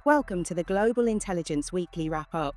Welcome to the Global Intelligence Weekly Wrap-Up,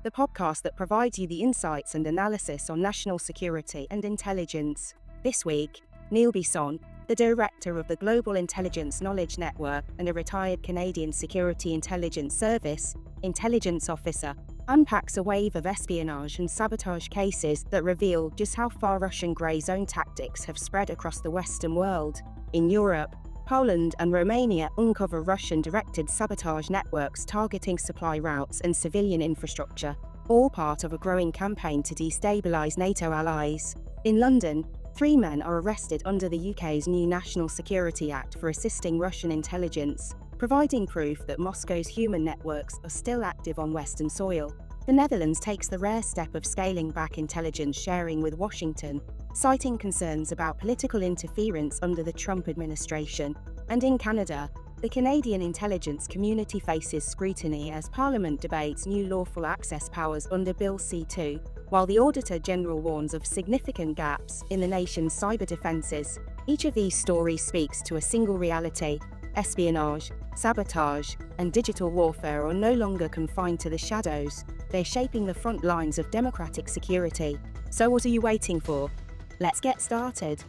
the podcast that provides you the insights and analysis on national security and intelligence. This week, Neil Bisson, the director of the Global Intelligence Knowledge Network and a retired Canadian Security Intelligence Service intelligence officer, unpacks a wave of espionage and sabotage cases that reveal just how far Russian grey zone tactics have spread across the Western world. In Europe, Poland and Romania uncover Russian-directed sabotage networks targeting supply routes and civilian infrastructure, all part of a growing campaign to destabilise NATO allies. In London, 3 men are arrested under the UK's new National Security Act for assisting Russian intelligence, providing proof that Moscow's human networks are still active on Western soil. The Netherlands takes the rare step of scaling back intelligence sharing with Washington, citing concerns about political interference under the Trump administration. And in Canada, the Canadian intelligence community faces scrutiny as Parliament debates new lawful access powers under Bill C-2, while the Auditor General warns of significant gaps in the nation's cyber defences. Each of these stories speaks to a single reality: espionage, sabotage, and digital warfare are no longer confined to the shadows. They're shaping the front lines of democratic security. So what are you waiting for? Let's get started.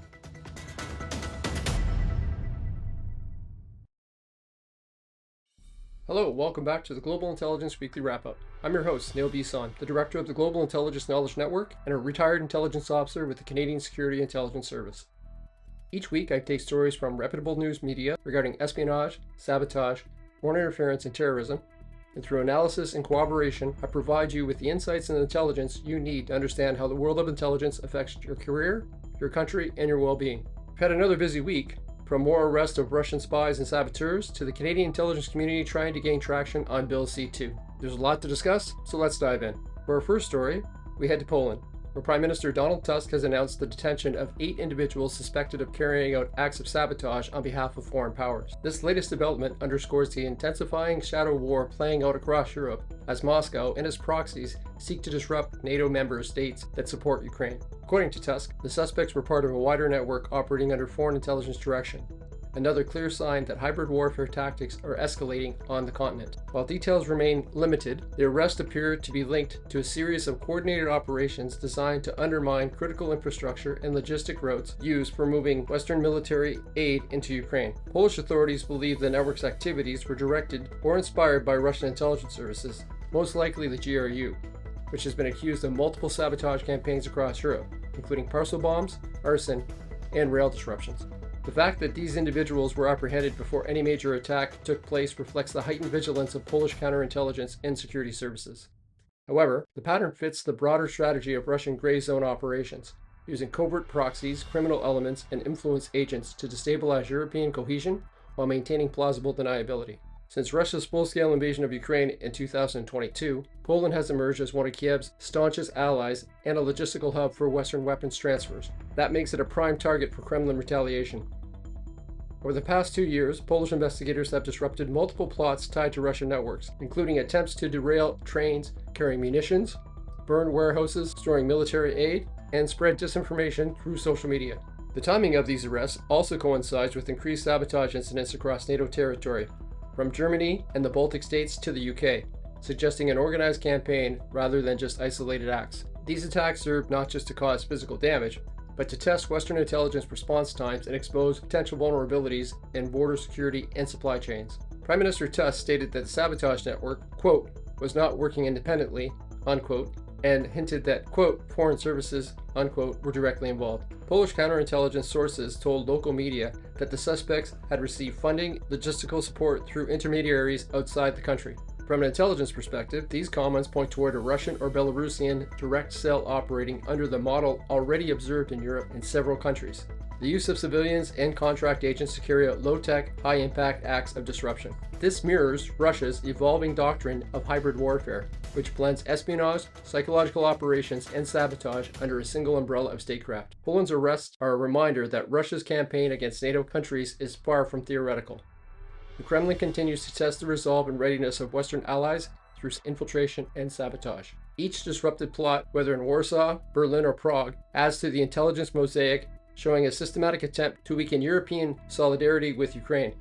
Hello, welcome back to the Global Intelligence Weekly Wrap-Up. I'm your host, Neil Bisson, the director of the Global Intelligence Knowledge Network and a retired intelligence officer with the Canadian Security Intelligence Service. Each week, I take stories from reputable news media regarding espionage, sabotage, foreign interference, and terrorism, and through analysis and corroboration, I provide you with the insights and intelligence you need to understand how the world of intelligence affects your career, your country, and your well-being. We've had another busy week, from more arrests of Russian spies and saboteurs to the Canadian intelligence community trying to gain traction on Bill C-2. There's a lot to discuss, so let's dive in. For our first story, we head to Poland, where Prime Minister Donald Tusk has announced the detention of 8 individuals suspected of carrying out acts of sabotage on behalf of foreign powers. This latest development underscores the intensifying shadow war playing out across Europe as Moscow and its proxies seek to disrupt NATO member states that support Ukraine. According to Tusk, the suspects were part of a wider network operating under foreign intelligence direction. Another clear sign that hybrid warfare tactics are escalating on the continent. While details remain limited, the arrest appeared to be linked to a series of coordinated operations designed to undermine critical infrastructure and logistic routes used for moving Western military aid into Ukraine. Polish authorities believe the network's activities were directed or inspired by Russian intelligence services, most likely the GRU, which has been accused of multiple sabotage campaigns across Europe, including parcel bombs, arson, and rail disruptions. The fact that these individuals were apprehended before any major attack took place reflects the heightened vigilance of Polish counterintelligence and security services. However, the pattern fits the broader strategy of Russian gray zone operations, using covert proxies, criminal elements, and influence agents to destabilize European cohesion while maintaining plausible deniability. Since Russia's full-scale invasion of Ukraine in 2022, Poland has emerged as one of Kiev's staunchest allies and a logistical hub for Western weapons transfers. That makes it a prime target for Kremlin retaliation. Over the past 2 years, Polish investigators have disrupted multiple plots tied to Russian networks, including attempts to derail trains carrying munitions, burn warehouses storing military aid, and spread disinformation through social media. The timing of these arrests also coincides with increased sabotage incidents across NATO territory, from Germany and the Baltic states to the UK, suggesting an organized campaign rather than just isolated acts. These attacks serve not just to cause physical damage, but to test Western intelligence response times and expose potential vulnerabilities in border security and supply chains. Prime Minister Tusk stated that the sabotage network, quote, was not working independently, unquote, and hinted that, quote, foreign services, unquote, were directly involved. Polish counterintelligence sources told local media that the suspects had received funding, logistical support through intermediaries outside the country. From an intelligence perspective, these comments point toward a Russian or Belarusian direct cell operating under the model already observed in Europe in several countries: the use of civilians and contract agents to carry out low-tech, high-impact acts of disruption. This mirrors Russia's evolving doctrine of hybrid warfare, which blends espionage, psychological operations, and sabotage under a single umbrella of statecraft. Poland's arrests are a reminder that Russia's campaign against NATO countries is far from theoretical. The Kremlin continues to test the resolve and readiness of Western allies through infiltration and sabotage. Each disrupted plot, whether in Warsaw, Berlin, or Prague, adds to the intelligence mosaic, showing a systematic attempt to weaken European solidarity with Ukraine.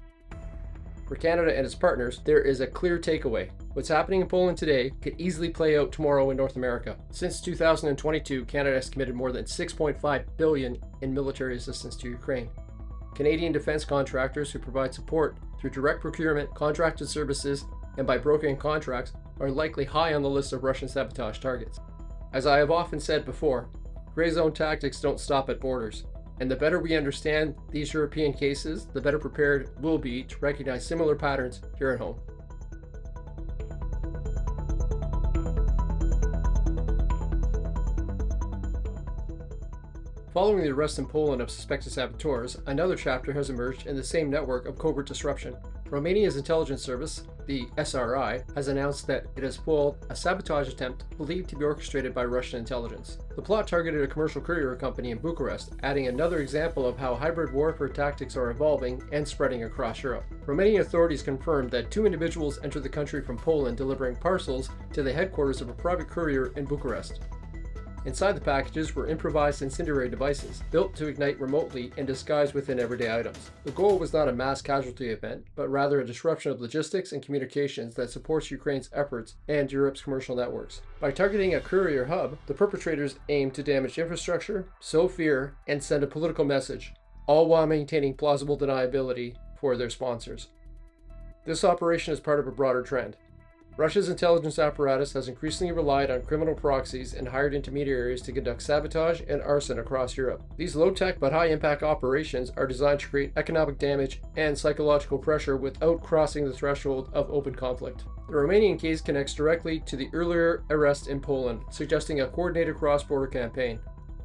For Canada and its partners, there is a clear takeaway. What's happening in Poland today could easily play out tomorrow in North America. Since 2022, Canada has committed more than $6.5 billion in military assistance to Ukraine. Canadian defense contractors who provide support through direct procurement, contracted services, and by brokering contracts are likely high on the list of Russian sabotage targets. As I have often said before, gray zone tactics don't stop at borders. And the better we understand these European cases, the better prepared we'll be to recognize similar patterns here at home. Following the arrest in Poland of suspected saboteurs, another chapter has emerged in the same network of covert disruption. Romania's intelligence service, the SRI, has announced that it has foiled a sabotage attempt believed to be orchestrated by Russian intelligence. The plot targeted a commercial courier company in Bucharest, adding another example of how hybrid warfare tactics are evolving and spreading across Europe. Romanian authorities confirmed that 2 individuals entered the country from Poland delivering parcels to the headquarters of a private courier in Bucharest. Inside the packages were improvised incendiary devices, built to ignite remotely and disguised within everyday items. The goal was not a mass casualty event, but rather a disruption of logistics and communications that supports Ukraine's efforts and Europe's commercial networks. By targeting a courier hub, the perpetrators aimed to damage infrastructure, sow fear, and send a political message, all while maintaining plausible deniability for their sponsors. This operation is part of a broader trend. Russia's intelligence apparatus has increasingly relied on criminal proxies and hired intermediaries to conduct sabotage and arson across Europe. These low-tech but high-impact operations are designed to create economic damage and psychological pressure without crossing the threshold of open conflict. The Romanian case connects directly to the earlier arrest in Poland, suggesting a coordinated cross-border campaign.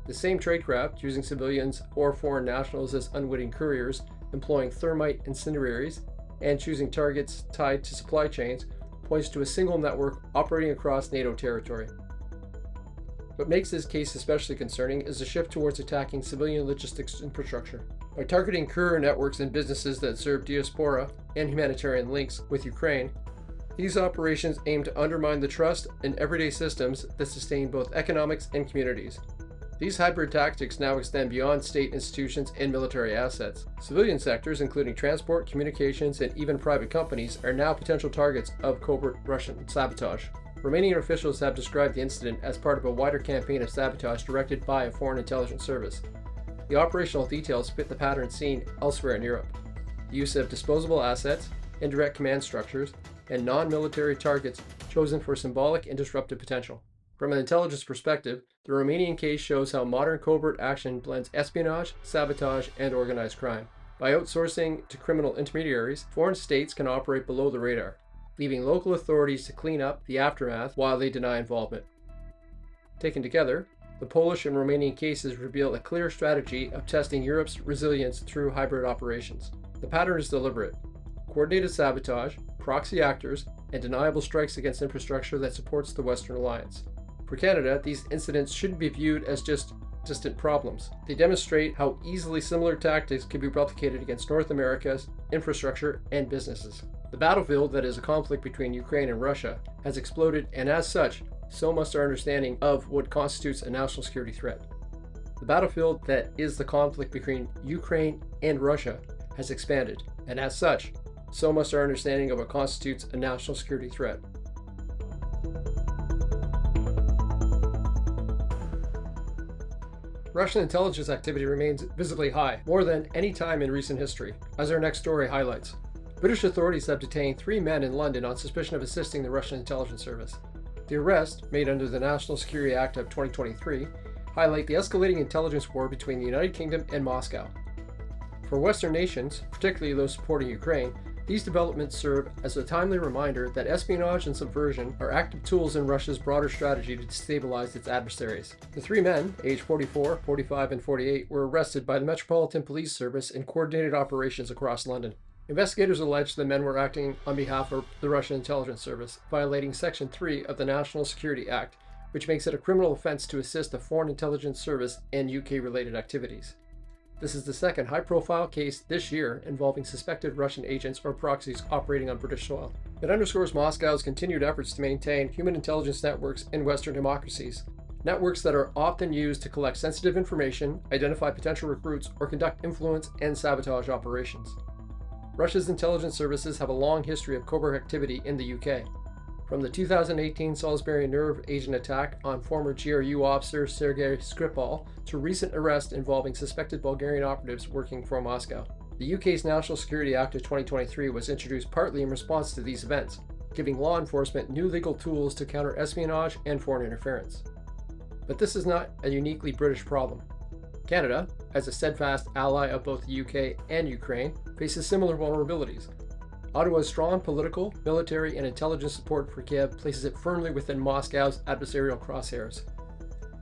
The same tradecraft, using civilians or foreign nationals as unwitting couriers, employing thermite incendiaries, and choosing targets tied to supply chains, points to a single network operating across NATO territory. What makes this case especially concerning is the shift towards attacking civilian logistics infrastructure. By targeting courier networks and businesses that serve diaspora and humanitarian links with Ukraine, these operations aim to undermine the trust in everyday systems that sustain both economics and communities. These hybrid tactics now extend beyond state institutions and military assets. Civilian sectors, including transport, communications, and even private companies, are now potential targets of covert Russian sabotage. Romanian officials have described the incident as part of a wider campaign of sabotage directed by a foreign intelligence service. The operational details fit the pattern seen elsewhere in Europe. The use of disposable assets, indirect command structures, and non-military targets chosen for symbolic and disruptive potential. From an intelligence perspective, the Romanian case shows how modern covert action blends espionage, sabotage, and organized crime. By outsourcing to criminal intermediaries, foreign states can operate below the radar, leaving local authorities to clean up the aftermath while they deny involvement. Taken together, the Polish and Romanian cases reveal a clear strategy of testing Europe's resilience through hybrid operations. The pattern is deliberate: coordinated sabotage, proxy actors, and deniable strikes against infrastructure that supports the Western alliance. For Canada, these incidents shouldn't be viewed as just distant problems. They demonstrate how easily similar tactics can be replicated against North America's infrastructure and businesses. The battlefield that is a conflict between Ukraine and Russia has exploded, and as such, so must our understanding of what constitutes a national security threat. The battlefield that is the conflict between Ukraine and Russia has expanded, and as such, so must our understanding of what constitutes a national security threat. Russian intelligence activity remains visibly high, more than any time in recent history, as our next story highlights. British authorities have detained 3 men in London on suspicion of assisting the Russian intelligence service. The arrest, made under the National Security Act of 2023, highlight the escalating intelligence war between the United Kingdom and Moscow. For Western nations, particularly those supporting Ukraine, these developments serve as a timely reminder that espionage and subversion are active tools in Russia's broader strategy to destabilize its adversaries. The 3 men, aged 44, 45, and 48, were arrested by the Metropolitan Police Service in coordinated operations across London. Investigators allege the men were acting on behalf of the Russian intelligence service, violating Section 3 of the National Security Act, which makes it a criminal offense to assist a foreign intelligence service in UK-related activities. This is the second high-profile case this year involving suspected Russian agents or proxies operating on British soil. It underscores Moscow's continued efforts to maintain human intelligence networks in Western democracies, networks that are often used to collect sensitive information, identify potential recruits, or conduct influence and sabotage operations. Russia's intelligence services have a long history of covert activity in the UK. From the 2018 Salisbury nerve agent attack on former GRU officer Sergei Skripal to recent arrests involving suspected Bulgarian operatives working for Moscow. The UK's National Security Act of 2023 was introduced partly in response to these events, giving law enforcement new legal tools to counter espionage and foreign interference. But this is not a uniquely British problem. Canada, as a steadfast ally of both the UK and Ukraine, faces similar vulnerabilities. Ottawa's strong political, military, and intelligence support for Kiev places it firmly within Moscow's adversarial crosshairs.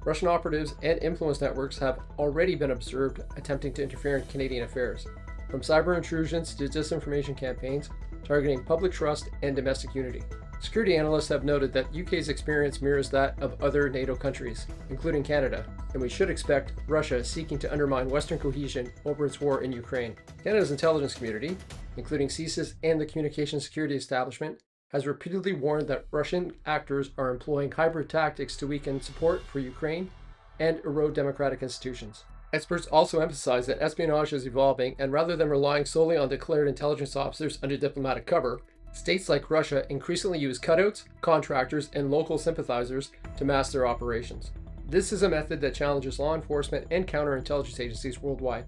Russian operatives and influence networks have already been observed attempting to interfere in Canadian affairs, from cyber intrusions to disinformation campaigns targeting public trust and domestic unity. Security analysts have noted that UK's experience mirrors that of other NATO countries, including Canada, and we should expect Russia seeking to undermine Western cohesion over its war in Ukraine. Canada's intelligence community, including CSIS and the Communications Security Establishment, has repeatedly warned that Russian actors are employing hybrid tactics to weaken support for Ukraine and erode democratic institutions. Experts also emphasize that espionage is evolving, and rather than relying solely on declared intelligence officers under diplomatic cover, states like Russia increasingly use cutouts, contractors, and local sympathizers to mask their operations. This is a method that challenges law enforcement and counterintelligence agencies worldwide.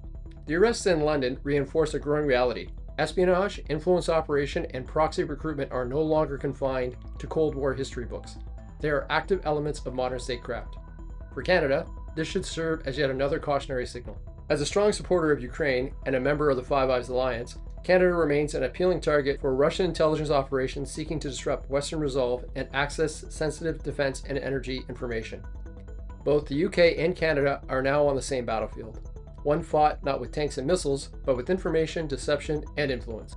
The arrests in London reinforce a growing reality. Espionage, influence operation, and proxy recruitment are no longer confined to Cold War history books. They are active elements of modern statecraft. For Canada, this should serve as yet another cautionary signal. As a strong supporter of Ukraine and a member of the Five Eyes Alliance, Canada remains an appealing target for Russian intelligence operations seeking to disrupt Western resolve and access sensitive defense and energy information. Both the UK and Canada are now on the same battlefield. One fought not with tanks and missiles, but with information, deception, and influence.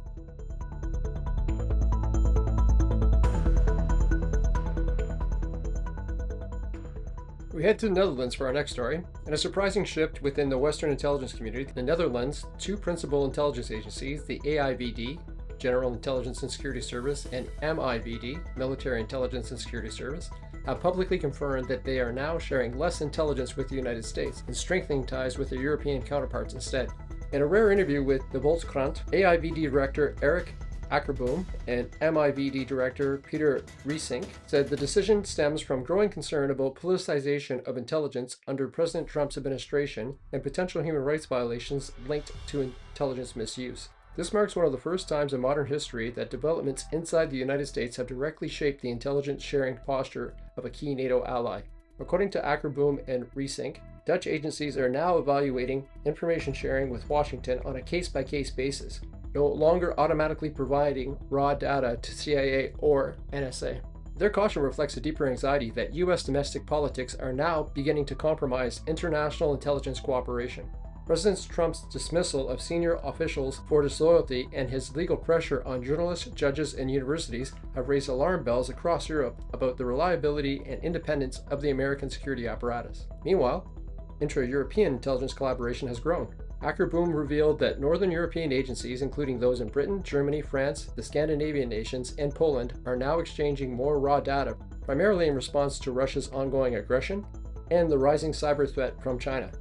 We head to the Netherlands for our next story. In a surprising shift within the Western intelligence community, the Netherlands' two principal intelligence agencies, the AIVD, General Intelligence and Security Service, and MIVD, Military Intelligence and Security Service, have publicly confirmed that they are now sharing less intelligence with the United States and strengthening ties with their European counterparts instead. In a rare interview with the Volkskrant, AIVD Director Eric Ackerboom and MIVD Director Peter Riesink said the decision stems from growing concern about politicization of intelligence under President Trump's administration and potential human rights violations linked to intelligence misuse. This marks one of the first times in modern history that developments inside the United States have directly shaped the intelligence sharing posture of a key NATO ally. According to Ackerboom and Riesink, Dutch agencies are now evaluating information sharing with Washington on a case-by-case basis, no longer automatically providing raw data to CIA or NSA. Their caution reflects a deeper anxiety that U.S. domestic politics are now beginning to compromise international intelligence cooperation. President Trump's dismissal of senior officials for disloyalty and his legal pressure on journalists, judges, and universities have raised alarm bells across Europe about the reliability and independence of the American security apparatus. Meanwhile, intra-European intelligence collaboration has grown. Ackerboom revealed that Northern European agencies, including those in Britain, Germany, France, the Scandinavian nations, and Poland, are now exchanging more raw data, primarily in response to Russia's ongoing aggression and the rising cyber threat from China.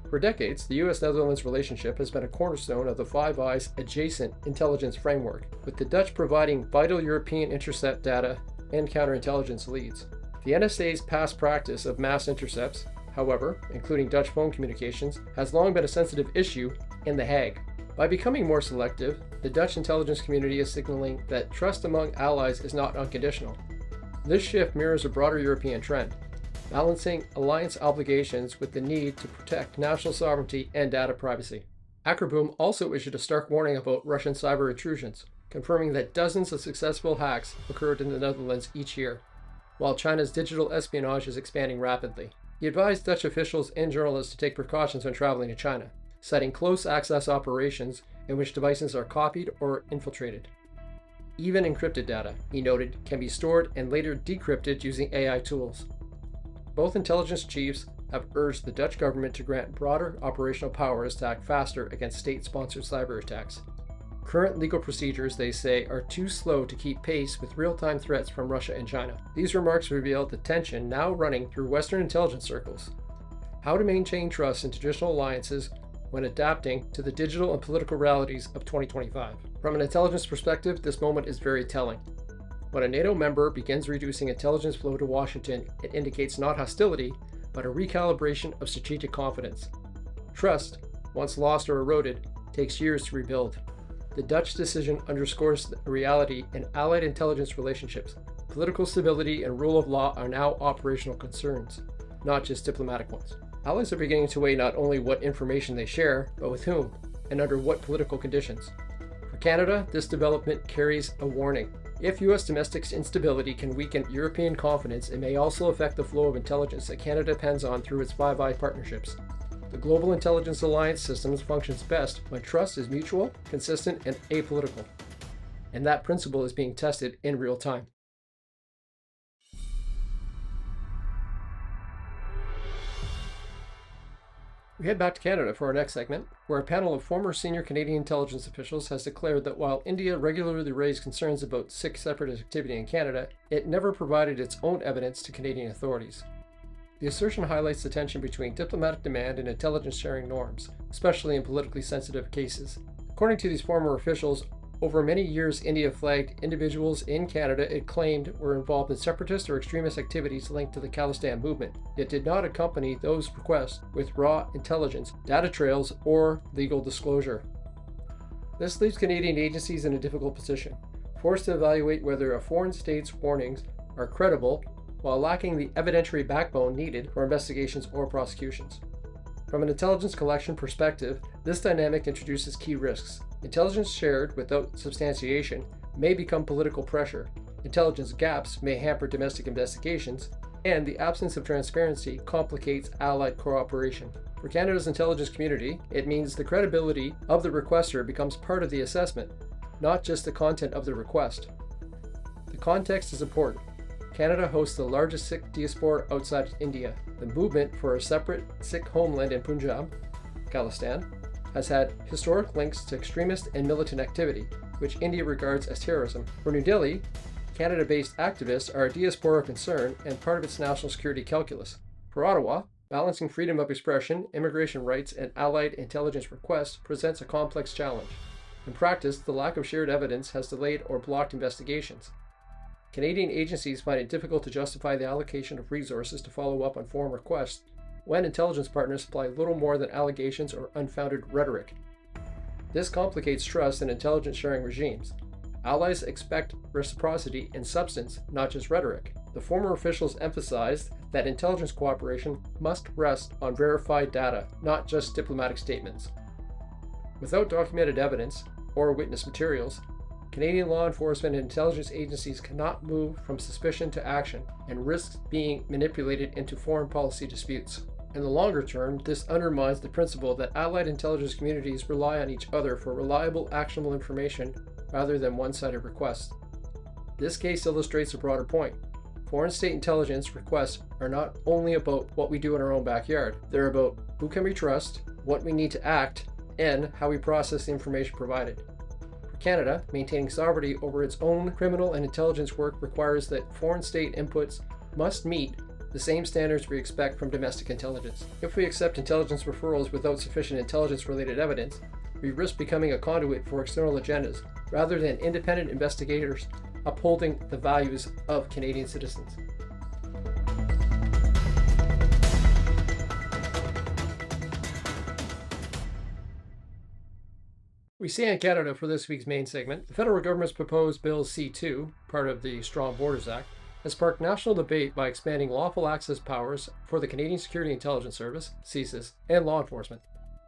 For decades, the U.S.-Netherlands relationship has been a cornerstone of the Five Eyes adjacent intelligence framework, with the Dutch providing vital European intercept data and counterintelligence leads. The NSA's past practice of mass intercepts, however, including Dutch phone communications, has long been a sensitive issue in The Hague. By becoming more selective, the Dutch intelligence community is signaling that trust among allies is not unconditional. This shift mirrors a broader European trend, balancing alliance obligations with the need to protect national sovereignty and data privacy. Ackerboom also issued a stark warning about Russian cyber intrusions, confirming that dozens of successful hacks occurred in the Netherlands each year, while China's digital espionage is expanding rapidly. He advised Dutch officials and journalists to take precautions when traveling to China, citing close access operations in which devices are copied or infiltrated. Even encrypted data, he noted, can be stored and later decrypted using AI tools. Both intelligence chiefs have urged the Dutch government to grant broader operational powers to act faster against state-sponsored cyber attacks. Current legal procedures, they say, are too slow to keep pace with real-time threats from Russia and China. These remarks reveal the tension now running through Western intelligence circles. How to maintain trust in traditional alliances when adapting to the digital and political realities of 2025. From an intelligence perspective, this moment is very telling. When a NATO member begins reducing intelligence flow to Washington, it indicates not hostility, but a recalibration of strategic confidence. Trust, once lost or eroded, takes years to rebuild. The Dutch decision underscores the reality in allied intelligence relationships. Political stability and rule of law are now operational concerns, not just diplomatic ones. Allies are beginning to weigh not only what information they share, but with whom, and under what political conditions. For Canada, this development carries a warning. If U.S. domestic instability can weaken European confidence, it may also affect the flow of intelligence that Canada depends on through its Five Eyes partnerships. The Global Intelligence Alliance systems functions best when trust is mutual, consistent, and apolitical. And that principle is being tested in real time. We head back to Canada for our next segment, where a panel of former senior Canadian intelligence officials has declared that while India regularly raised concerns about Sikh separatist activity in Canada, it never provided its own evidence to Canadian authorities. The assertion highlights the tension between diplomatic demand and intelligence sharing norms, especially in politically sensitive cases. According to these former officials, over many years India flagged individuals in Canada it claimed were involved in separatist or extremist activities linked to the Khalistan movement, yet did not accompany those requests with raw intelligence, data trails, or legal disclosure. This leaves Canadian agencies in a difficult position, forced to evaluate whether a foreign state's warnings are credible while lacking the evidentiary backbone needed for investigations or prosecutions. From an intelligence collection perspective, this dynamic introduces key risks. Intelligence shared without substantiation may become political pressure, intelligence gaps may hamper domestic investigations, and the absence of transparency complicates allied cooperation. For Canada's intelligence community, it means the credibility of the requester becomes part of the assessment, not just the content of the request. The context is important. Canada hosts the largest Sikh diaspora outside India. The movement for a separate Sikh homeland in Punjab, Khalistan, has had historic links to extremist and militant activity, which India regards as terrorism. For New Delhi, Canada-based activists are a diaspora concern and part of its national security calculus. For Ottawa, balancing freedom of expression, immigration rights, and allied intelligence requests presents a complex challenge. In practice, the lack of shared evidence has delayed or blocked investigations. Canadian agencies find it difficult to justify the allocation of resources to follow up on foreign requests when intelligence partners supply little more than allegations or unfounded rhetoric. This complicates trust in intelligence sharing regimes. Allies expect reciprocity in substance, not just rhetoric. The former officials emphasized that intelligence cooperation must rest on verified data, not just diplomatic statements. Without documented evidence or witness materials, Canadian law enforcement and intelligence agencies cannot move from suspicion to action and risk being manipulated into foreign policy disputes. In the longer term, this undermines the principle that allied intelligence communities rely on each other for reliable, actionable information rather than one-sided requests. This case illustrates a broader point. Foreign state intelligence requests are not only about what we do in our own backyard. They're about who can we trust, what we need to act, and how we process the information provided. Canada, maintaining sovereignty over its own criminal and intelligence work requires that foreign state inputs must meet the same standards we expect from domestic intelligence. If we accept intelligence referrals without sufficient intelligence-related evidence, we risk becoming a conduit for external agendas, rather than independent investigators upholding the values of Canadian citizens. We stay in Canada for this week's main segment. The federal government's proposed Bill C-2, part of the Strong Borders Act, has sparked national debate by expanding lawful access powers for the Canadian Security Intelligence Service, CSIS, and law enforcement.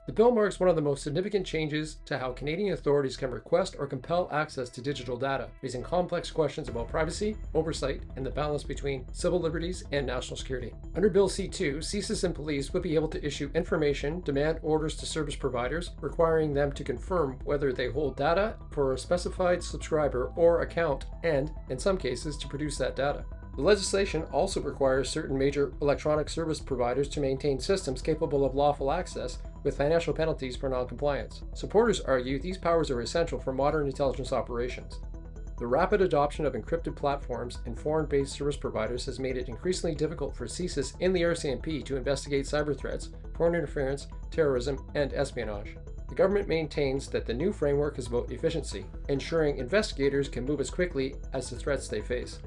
The bill marks one of the most significant changes to how Canadian authorities can request or compel access to digital data, raising complex questions about privacy, oversight, and the balance between civil liberties and national security. Under Bill C-2, CSIS and police would be able to issue information, demand orders to service providers, requiring them to confirm whether they hold data for a specified subscriber or account, and, in some cases, to produce that data. The legislation also requires certain major electronic service providers to maintain systems capable of lawful access with financial penalties for noncompliance. Supporters argue these powers are essential for modern intelligence operations. The rapid adoption of encrypted platforms and foreign-based service providers has made it increasingly difficult for CSIS and the RCMP to investigate cyber threats, foreign interference, terrorism, and espionage. The government maintains that the new framework is about efficiency, ensuring investigators can move as quickly as the threats they face.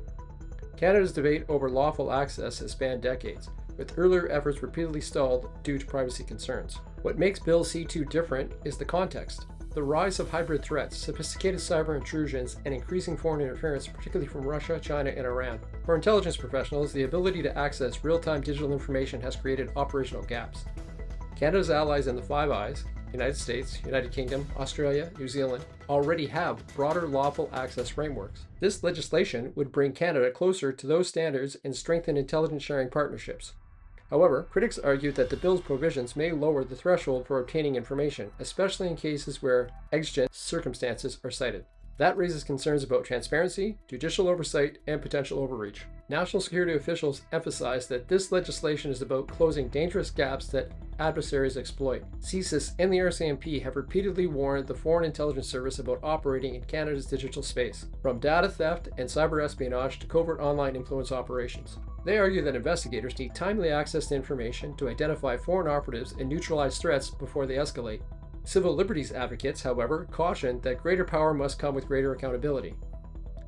Canada's debate over lawful access has spanned decades, with earlier efforts repeatedly stalled due to privacy concerns. What makes Bill C-2 different is the context. The rise of hybrid threats, sophisticated cyber intrusions, and increasing foreign interference, particularly from Russia, China, and Iran. For intelligence professionals, the ability to access real-time digital information has created operational gaps. Canada's allies in the Five Eyes, United States, United Kingdom, Australia, New Zealand, already have broader lawful access frameworks. This legislation would bring Canada closer to those standards and strengthen intelligence sharing partnerships. However, critics argue that the bill's provisions may lower the threshold for obtaining information, especially in cases where exigent circumstances are cited. That raises concerns about transparency, judicial oversight, and potential overreach. National security officials emphasize that this legislation is about closing dangerous gaps that adversaries exploit. CSIS and the RCMP have repeatedly warned the Foreign Intelligence Service about operating in Canada's digital space, from data theft and cyber espionage to covert online influence operations. They argue that investigators need timely access to information to identify foreign operatives and neutralize threats before they escalate. Civil liberties advocates, however, caution that greater power must come with greater accountability.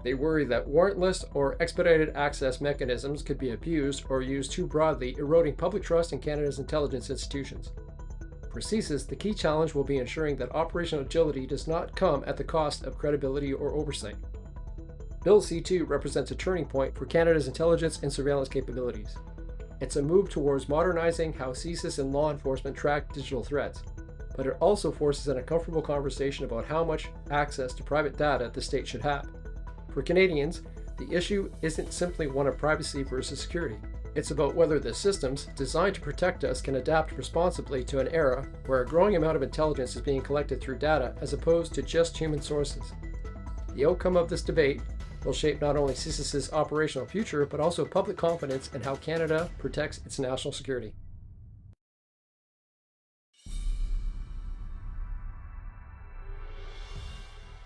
They worry that warrantless or expedited access mechanisms could be abused or used too broadly, eroding public trust in Canada's intelligence institutions. For CSIS, the key challenge will be ensuring that operational agility does not come at the cost of credibility or oversight. Bill C-2 represents a turning point for Canada's intelligence and surveillance capabilities. It's a move towards modernizing how CSIS and law enforcement track digital threats, but it also forces an uncomfortable conversation about how much access to private data the state should have. For Canadians, the issue isn't simply one of privacy versus security. It's about whether the systems designed to protect us can adapt responsibly to an era where a growing amount of intelligence is being collected through data as opposed to just human sources. The outcome of this debate will shape not only CSIS's operational future, but also public confidence in how Canada protects its national security.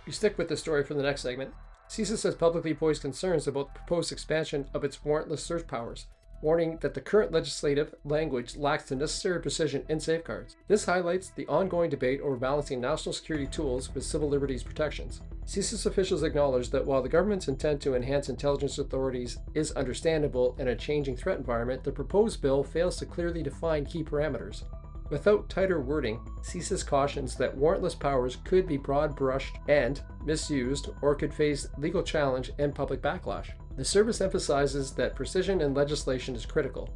We stick with the story for the next segment. CSIS has publicly voiced concerns about the proposed expansion of its warrantless search powers, warning that the current legislative language lacks the necessary precision and safeguards. This highlights the ongoing debate over balancing national security tools with civil liberties protections. CSIS officials acknowledge that while the government's intent to enhance intelligence authorities is understandable in a changing threat environment, the proposed bill fails to clearly define key parameters. Without tighter wording, CSIS cautions that warrantless powers could be broad-brushed and misused or could face legal challenge and public backlash. The service emphasizes that precision in legislation is critical.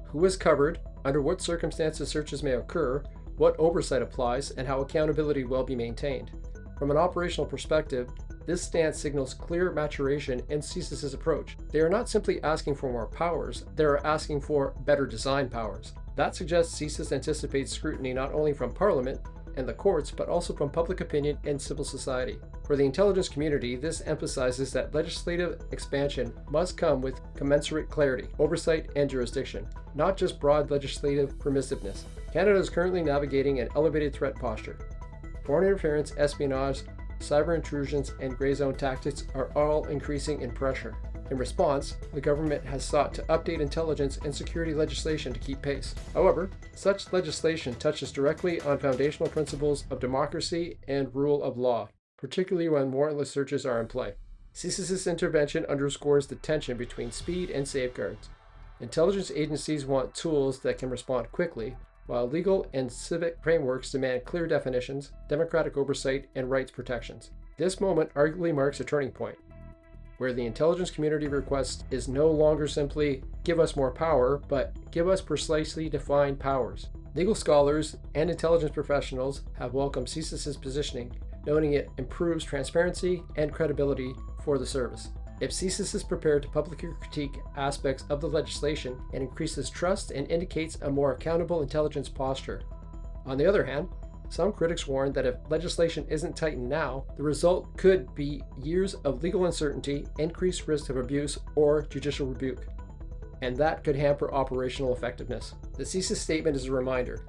Who is covered, under what circumstances searches may occur, what oversight applies, and how accountability will be maintained. From an operational perspective, this stance signals clear maturation in CSIS's approach. They are not simply asking for more powers, they are asking for better design powers. That suggests CSIS anticipates scrutiny not only from Parliament and the courts, but also from public opinion and civil society. For the intelligence community, this emphasizes that legislative expansion must come with commensurate clarity, oversight, and jurisdiction, not just broad legislative permissiveness. Canada is currently navigating an elevated threat posture. Foreign interference, espionage, cyber intrusions, and gray zone tactics are all increasing in pressure. In response, the government has sought to update intelligence and security legislation to keep pace. However, such legislation touches directly on foundational principles of democracy and rule of law, particularly when warrantless searches are in play. CSIS's intervention underscores the tension between speed and safeguards. Intelligence agencies want tools that can respond quickly, while legal and civic frameworks demand clear definitions, democratic oversight, and rights protections. This moment arguably marks a turning point, where the intelligence community request is no longer simply give us more power, but give us precisely defined powers. Legal scholars and intelligence professionals have welcomed CSIS's positioning, noting it improves transparency and credibility for the service. If CSIS is prepared to publicly critique aspects of the legislation, it increases trust and indicates a more accountable intelligence posture. On the other hand, Some critics warn that if legislation isn't tightened now, the result could be years of legal uncertainty, increased risk of abuse, or judicial rebuke, and that could hamper operational effectiveness. The CSIS statement is a reminder.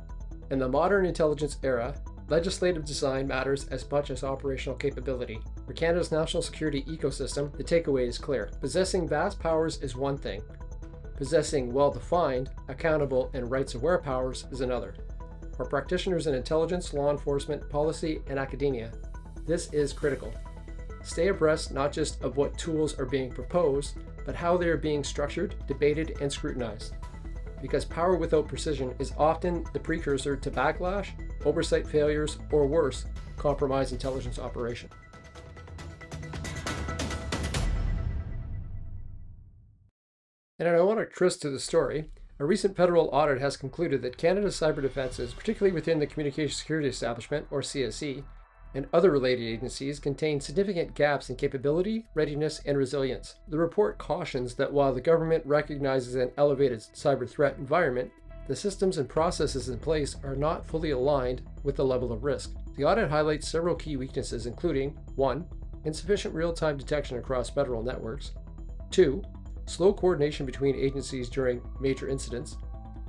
In the modern intelligence era, legislative design matters as much as operational capability. For Canada's national security ecosystem, the takeaway is clear. Possessing vast powers is one thing. Possessing well-defined, accountable, and rights-aware powers is another. For practitioners in intelligence, law enforcement, policy, and academia, this is critical. Stay abreast not just of what tools are being proposed, but how they are being structured, debated, and scrutinized. Because power without precision is often the precursor to backlash, oversight failures, or worse, compromised intelligence operation. And I want to twist to the story. A recent federal audit has concluded that Canada's cyber defenses, particularly within the Communication Security Establishment, or CSE, and other related agencies, contain significant gaps in capability, readiness, and resilience. The report cautions that while the government recognizes an elevated cyber threat environment, the systems and processes in place are not fully aligned with the level of risk. The audit highlights several key weaknesses, including 1. Insufficient real-time detection across federal networks, 2. Slow coordination between agencies during major incidents,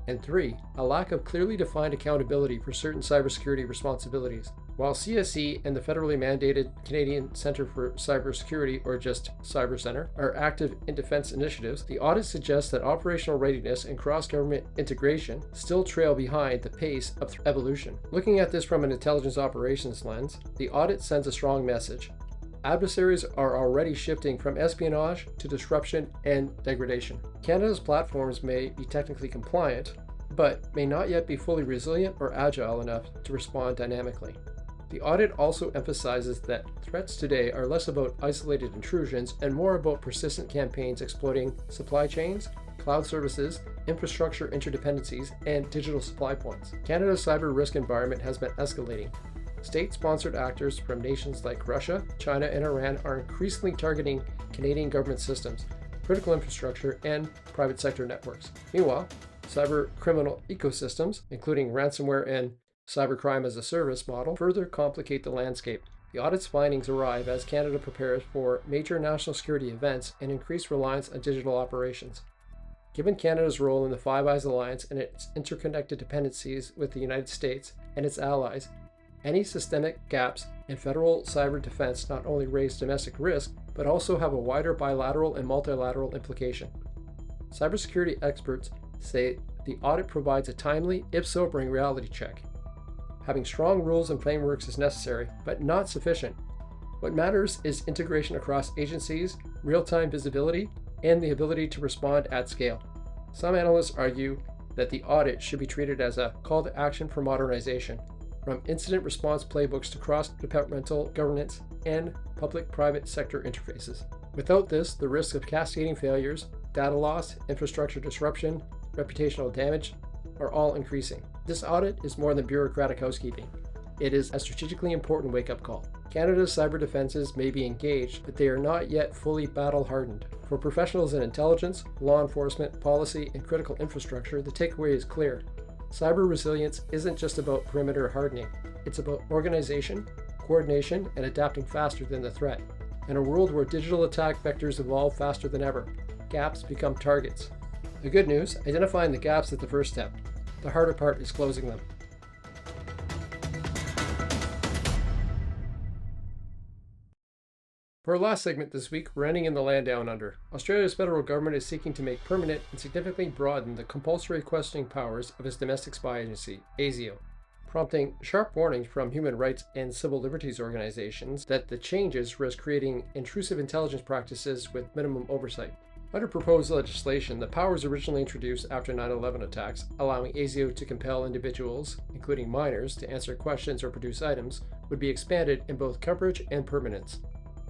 and 3. A lack of clearly defined accountability for certain cybersecurity responsibilities. While CSE and the federally mandated Canadian Centre for Cybersecurity, or just Cyber Centre, are active in defense initiatives, the audit suggests that operational readiness and cross-government integration still trail behind the pace of evolution. Looking at this from an intelligence operations lens, the audit sends a strong message. Adversaries are already shifting from espionage to disruption and degradation. Canada's platforms may be technically compliant, but may not yet be fully resilient or agile enough to respond dynamically. The audit also emphasizes that threats today are less about isolated intrusions and more about persistent campaigns exploiting supply chains, cloud services, infrastructure interdependencies, and digital supply points. Canada's cyber risk environment has been escalating. State-sponsored actors from nations like Russia, China, and Iran are increasingly targeting Canadian government systems, critical infrastructure, and private sector networks. Meanwhile, cyber criminal ecosystems, including ransomware and cybercrime as a service model, further complicate the landscape. The audit's findings arrive as Canada prepares for major national security events and increased reliance on digital operations. Given Canada's role in the Five Eyes Alliance and its interconnected dependencies with the United States and its allies, any systemic gaps in federal cyber defense not only raise domestic risk, but also have a wider bilateral and multilateral implication. Cybersecurity experts say the audit provides a timely, if sobering, reality check. Having strong rules and frameworks is necessary, but not sufficient. What matters is integration across agencies, real-time visibility, and the ability to respond at scale. Some analysts argue that the audit should be treated as a call to action for modernization, from incident response playbooks to cross-departmental governance and public-private sector interfaces. Without this, the risk of cascading failures, data loss, infrastructure disruption, reputational damage are all increasing. This audit is more than bureaucratic housekeeping. It is a strategically important wake-up call. Canada's cyber defenses may be engaged, but they are not yet fully battle-hardened. For professionals in intelligence, law enforcement, policy, and critical infrastructure, the takeaway is clear. Cyber resilience isn't just about perimeter hardening. It's about organization, coordination, and adapting faster than the threat. In a world where digital attack vectors evolve faster than ever, gaps become targets. The good news, identifying the gaps is the first step. The harder part is closing them. For our last segment this week, we're ending in the land down under. Australia's federal government is seeking to make permanent and significantly broaden the compulsory questioning powers of its domestic spy agency, ASIO, prompting sharp warnings from human rights and civil liberties organizations that the changes risk creating intrusive intelligence practices with minimum oversight. Under proposed legislation, the powers originally introduced after 9/11 attacks, allowing ASIO to compel individuals, including minors, to answer questions or produce items, would be expanded in both coverage and permanence.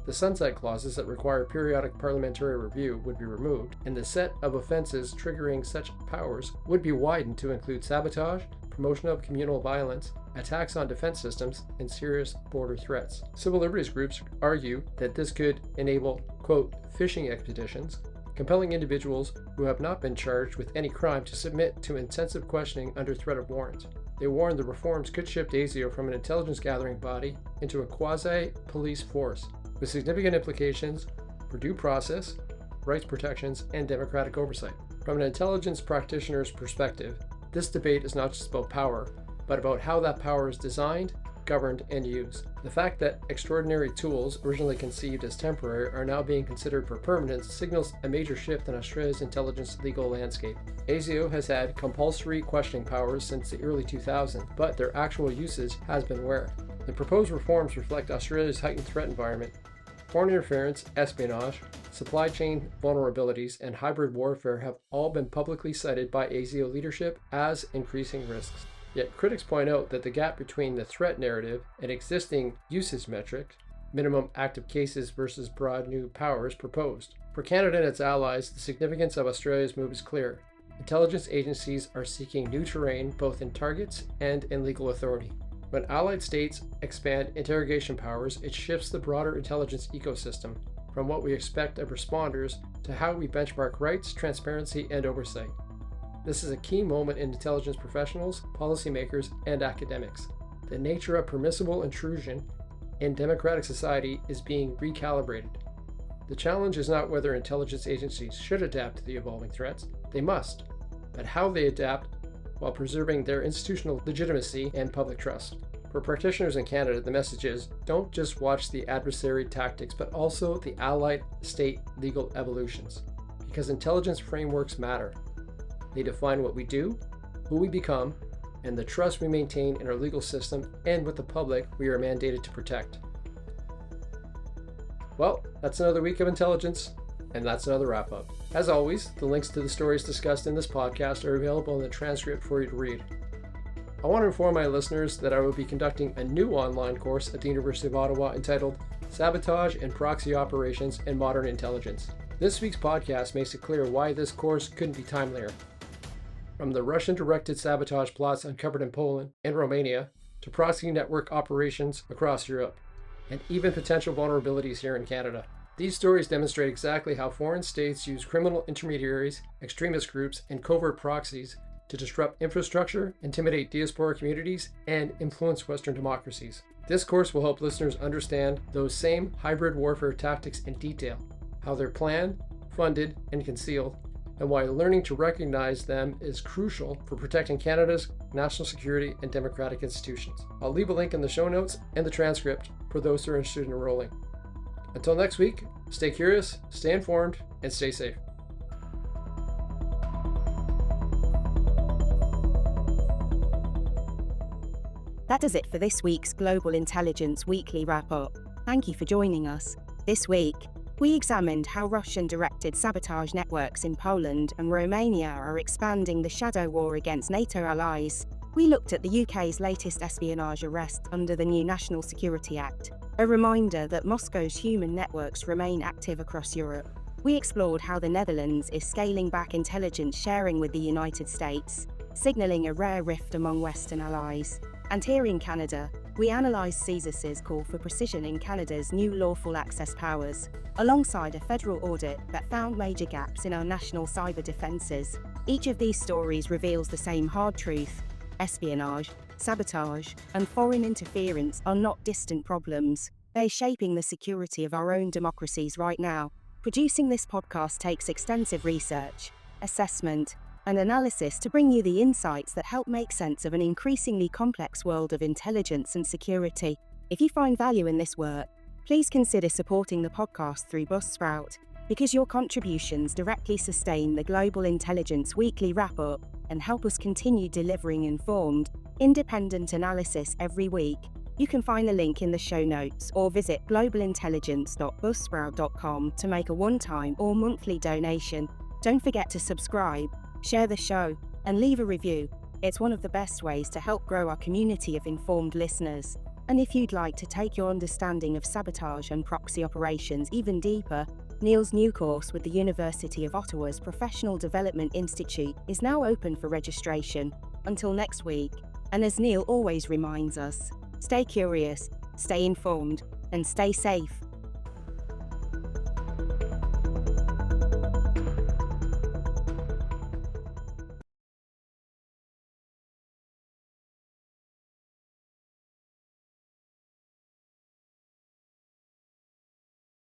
The sunset clauses that require periodic parliamentary review would be removed, and the set of offenses triggering such powers would be widened to include sabotage, promotion of communal violence, attacks on defense systems, and serious border threats. Civil liberties groups argue that this could enable, quote, fishing expeditions, compelling individuals who have not been charged with any crime to submit to intensive questioning under threat of warrant. They warned the reforms could shift ASIO from an intelligence gathering body into a quasi-police force, with significant implications for due process, rights protections, and democratic oversight. From an intelligence practitioner's perspective, this debate is not just about power, but about how that power is designed, governed, and used. The fact that extraordinary tools, originally conceived as temporary, are now being considered for permanence signals a major shift in Australia's intelligence legal landscape. ASIO has had compulsory questioning powers since the early 2000s, but their actual usage has been rare. The proposed reforms reflect Australia's heightened threat environment. Foreign interference, espionage, supply chain vulnerabilities, and hybrid warfare have all been publicly cited by ASIO leadership as increasing risks. Yet critics point out that the gap between the threat narrative and existing usage metric, minimum active cases versus broad new powers proposed. For Canada and its allies, the significance of Australia's move is clear. Intelligence agencies are seeking new terrain both in targets and in legal authority. When allied states expand interrogation powers, it shifts the broader intelligence ecosystem from what we expect of responders to how we benchmark rights, transparency, and oversight. This is a key moment in intelligence professionals, policymakers, and academics. The nature of permissible intrusion in democratic society is being recalibrated. The challenge is not whether intelligence agencies should adapt to the evolving threats. They must, but how they adapt while preserving their institutional legitimacy and public trust. For practitioners in Canada, the message is, don't just watch the adversary tactics, but also the allied state legal evolutions. Because intelligence frameworks matter. They define what we do, who we become, and the trust we maintain in our legal system and with the public we are mandated to protect. Well, that's another week of intelligence, and that's another wrap-up. As always, the links to the stories discussed in this podcast are available in the transcript for you to read. I want to inform my listeners that I will be conducting a new online course at the University of Ottawa entitled Sabotage and Proxy Operations in Modern Intelligence. This week's podcast makes it clear why this course couldn't be timelier. From the Russian-directed sabotage plots uncovered in Poland and Romania to proxy network operations across Europe, and even potential vulnerabilities here in Canada. These stories demonstrate exactly how foreign states use criminal intermediaries, extremist groups, and covert proxies to disrupt infrastructure, intimidate diaspora communities, and influence Western democracies. This course will help listeners understand those same hybrid warfare tactics in detail, how they're planned, funded, and concealed, and why learning to recognize them is crucial for protecting Canada's national security and democratic institutions. I'll leave a link in the show notes and the transcript for those who are interested in enrolling. Until next week, stay curious, stay informed, and stay safe. That does it for this week's Global Intelligence Weekly Wrap-Up. Thank you for joining us. This week, we examined how Russian-directed sabotage networks in Poland and Romania are expanding the shadow war against NATO allies. We looked at the UK's latest espionage arrest under the new National Security Act, a reminder that Moscow's human networks remain active across Europe. We explored how the Netherlands is scaling back intelligence sharing with the United States, signalling a rare rift among Western allies. And here in Canada, we analysed CSIS's call for precision in Canada's new lawful access powers, alongside a federal audit that found major gaps in our national cyber defences. Each of these stories reveals the same hard truth: espionage, sabotage, and foreign interference are not distant problems. They're shaping the security of our own democracies right now. Producing this podcast takes extensive research, assessment, and analysis to bring you the insights that help make sense of an increasingly complex world of intelligence and security. If you find value in this work, please consider supporting the podcast through Buzzsprout, because your contributions directly sustain the Global Intelligence Weekly Wrap-Up and help us continue delivering informed, independent analysis every week. You can find the link in the show notes or visit globalintelligence.buzzsprout.com to make a one-time or monthly donation. Don't forget to subscribe, share the show, and leave a review. It's one of the best ways to help grow our community of informed listeners. And if you'd like to take your understanding of sabotage and proxy operations even deeper, Neil's new course with the University of Ottawa's Professional Development Institute is now open for registration. Until next week, and as Neil always reminds us, stay curious, stay informed, and stay safe.